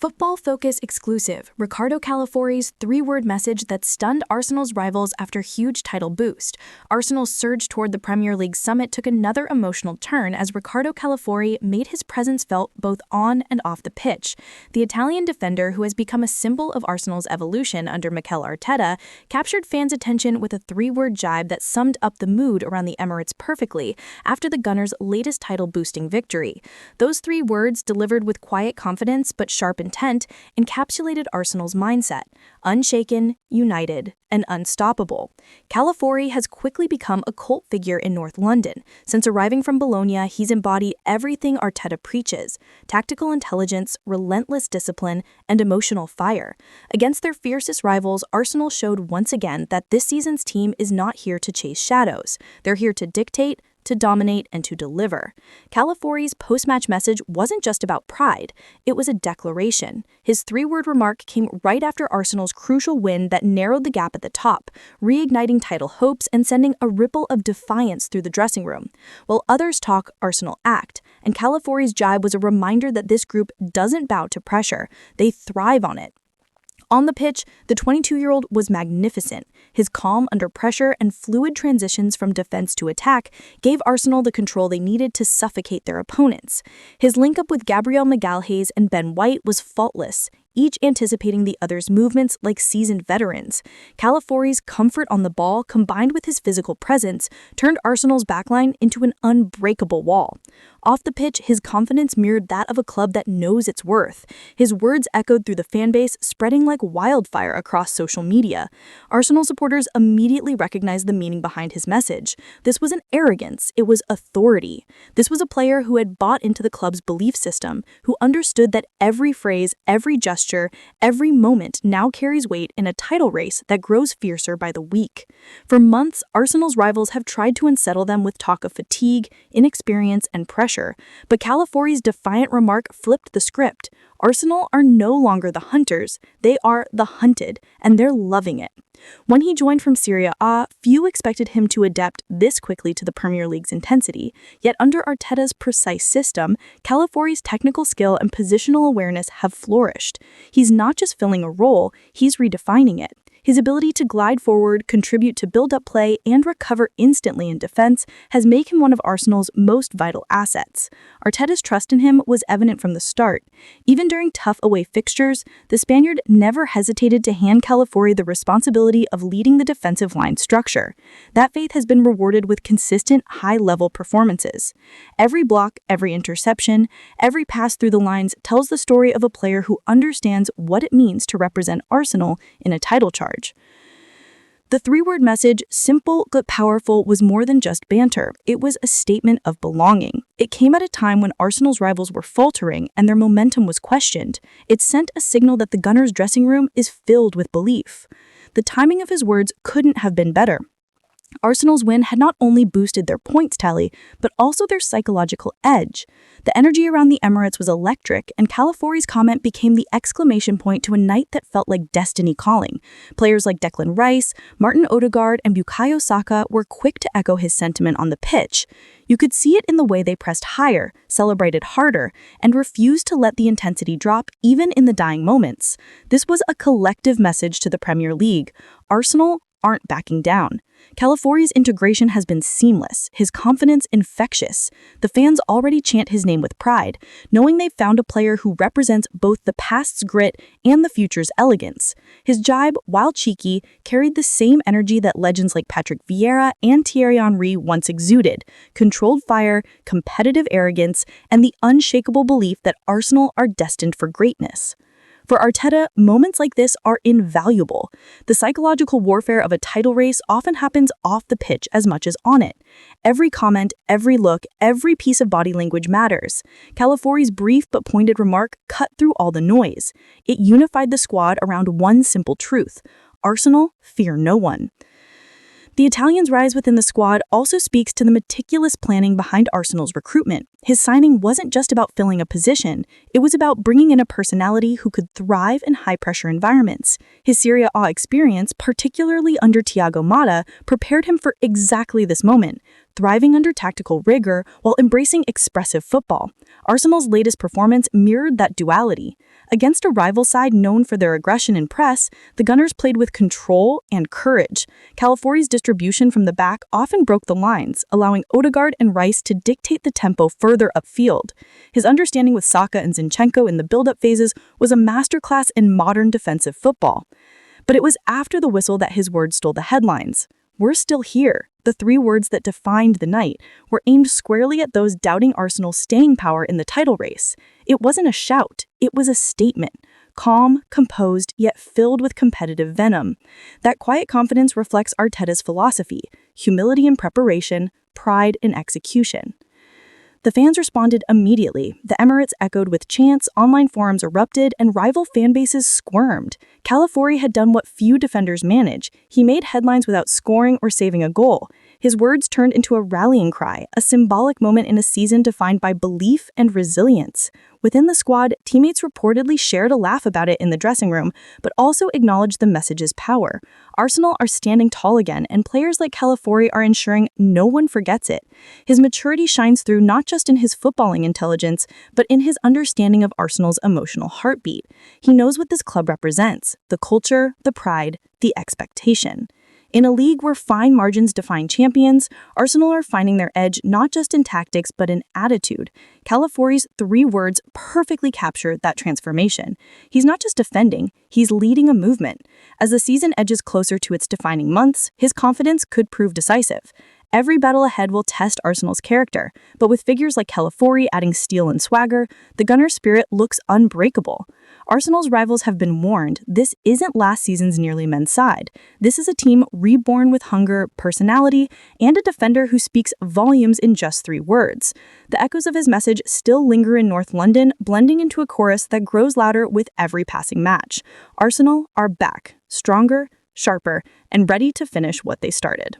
Football Focus exclusive, Riccardo Calafiori's three-word message that stunned Arsenal's rivals after huge title boost. Arsenal's surge toward the Premier League summit took another emotional turn as Riccardo Calafiori made his presence felt both on and off the pitch. The Italian defender, who has become a symbol of Arsenal's evolution under Mikel Arteta, captured fans' attention with a three-word jibe that summed up the mood around the Emirates perfectly after the Gunners' latest title-boosting victory. Those three words, delivered with quiet confidence but sharp intent, encapsulated Arsenal's mindset: unshaken, united, and unstoppable. Calafiori has quickly become a cult figure in North London. Since arriving from Bologna, he's embodied everything Arteta preaches: tactical intelligence, relentless discipline, and emotional fire. Against their fiercest rivals, Arsenal showed once again that this season's team is not here to chase shadows. They're here to dictate, to dominate, and to deliver. Calafiori's post-match message wasn't just about pride, it was a declaration. His three-word remark came right after Arsenal's crucial win that narrowed the gap at the top, reigniting title hopes and sending a ripple of defiance through the dressing room. While others talk, Arsenal act, and Calafiori's jibe was a reminder that this group doesn't bow to pressure, they thrive on it. On the pitch, the 22-year-old was magnificent. His calm under pressure and fluid transitions from defense to attack gave Arsenal the control they needed to suffocate their opponents. His link-up with Gabriel Magalhaes and Ben White was faultless, each anticipating the other's movements like seasoned veterans. Calafiori's comfort on the ball, combined with his physical presence, turned Arsenal's backline into an unbreakable wall. Off the pitch, his confidence mirrored that of a club that knows its worth. His words echoed through the fanbase, spreading like wildfire across social media. Arsenal supporters immediately recognized the meaning behind his message. This wasn't arrogance, it was authority. This was a player who had bought into the club's belief system, who understood that every phrase, every gesture, every moment now carries weight in a title race that grows fiercer by the week. For months, Arsenal's rivals have tried to unsettle them with talk of fatigue, inexperience, and pressure, but Calafiori's defiant remark flipped the script. Arsenal are no longer the hunters, they are the hunted, and they're loving it. When he joined from Serie A, few expected him to adapt this quickly to the Premier League's intensity, yet under Arteta's precise system, Calafiori's technical skill and positional awareness have flourished. He's not just filling a role, he's redefining it. His ability to glide forward, contribute to build-up play, and recover instantly in defense has made him one of Arsenal's most vital assets. Arteta's trust in him was evident from the start. Even during tough away fixtures, the Spaniard never hesitated to hand Calafiori the responsibility of leading the defensive line structure. That faith has been rewarded with consistent, high-level performances. Every block, every interception, every pass through the lines tells the story of a player who understands what it means to represent Arsenal in a title charge. The three-word message, simple but powerful, was more than just banter. It was a statement of belonging. It came at a time when Arsenal's rivals were faltering and their momentum was questioned. It sent a signal that the Gunners' dressing room is filled with belief. The timing of his words couldn't have been better. Arsenal's win had not only boosted their points tally, but also their psychological edge. The energy around the Emirates was electric, and Calafiori's comment became the exclamation point to a night that felt like destiny calling. Players like Declan Rice, Martin Odegaard, and Bukayo Saka were quick to echo his sentiment on the pitch. You could see it in the way they pressed higher, celebrated harder, and refused to let the intensity drop even in the dying moments. This was a collective message to the Premier League. Arsenal aren't backing down. Calafiori's integration has been seamless, his confidence infectious. The fans already chant his name with pride, knowing they've found a player who represents both the past's grit and the future's elegance. His jibe, while cheeky, carried the same energy that legends like Patrick Vieira and Thierry Henry once exuded: controlled fire, competitive arrogance, and the unshakable belief that Arsenal are destined for greatness. For Arteta, moments like this are invaluable. The psychological warfare of a title race often happens off the pitch as much as on it. Every comment, every look, every piece of body language matters. Calafiori's brief but pointed remark cut through all the noise. It unified the squad around one simple truth: Arsenal fear no one. The Italian's rise within the squad also speaks to the meticulous planning behind Arsenal's recruitment. His signing wasn't just about filling a position, it was about bringing in a personality who could thrive in high-pressure environments. His Serie A experience, particularly under Thiago Motta, prepared him for exactly this moment, thriving under tactical rigor while embracing expressive football. Arsenal's latest performance mirrored that duality. Against a rival side known for their aggression and press, the Gunners played with control and courage. Calafiori's distribution from the back often broke the lines, allowing Odegaard and Rice to dictate the tempo further upfield. His understanding with Saka and Zinchenko in the build-up phases was a masterclass in modern defensive football. But it was after the whistle that his words stole the headlines. "We're still here." The three words that defined the night were aimed squarely at those doubting Arsenal's staying power in the title race. It wasn't a shout, it was a statement. Calm, composed, yet filled with competitive venom. That quiet confidence reflects Arteta's philosophy: humility in preparation, pride in execution. The fans responded immediately. The Emirates echoed with chants, online forums erupted, and rival fan bases squirmed. Calafiori had done what few defenders manage. He made headlines without scoring or saving a goal. His words turned into a rallying cry, a symbolic moment in a season defined by belief and resilience. Within the squad, teammates reportedly shared a laugh about it in the dressing room, but also acknowledged the message's power. Arsenal are standing tall again, and players like Calafiori are ensuring no one forgets it. His maturity shines through not just in his footballing intelligence, but in his understanding of Arsenal's emotional heartbeat. He knows what this club represents: the culture, the pride, the expectation. In a league where fine margins define champions, Arsenal are finding their edge not just in tactics but in attitude. Calafiori's three words perfectly capture that transformation. He's not just defending, he's leading a movement. As the season edges closer to its defining months, his confidence could prove decisive. Every battle ahead will test Arsenal's character, but with figures like Calafiori adding steel and swagger, the Gunner spirit looks unbreakable. Arsenal's rivals have been warned, this isn't last season's nearly men's side. This is a team reborn with hunger, personality, and a defender who speaks volumes in just three words. The echoes of his message still linger in North London, blending into a chorus that grows louder with every passing match. Arsenal are back, stronger, sharper, and ready to finish what they started.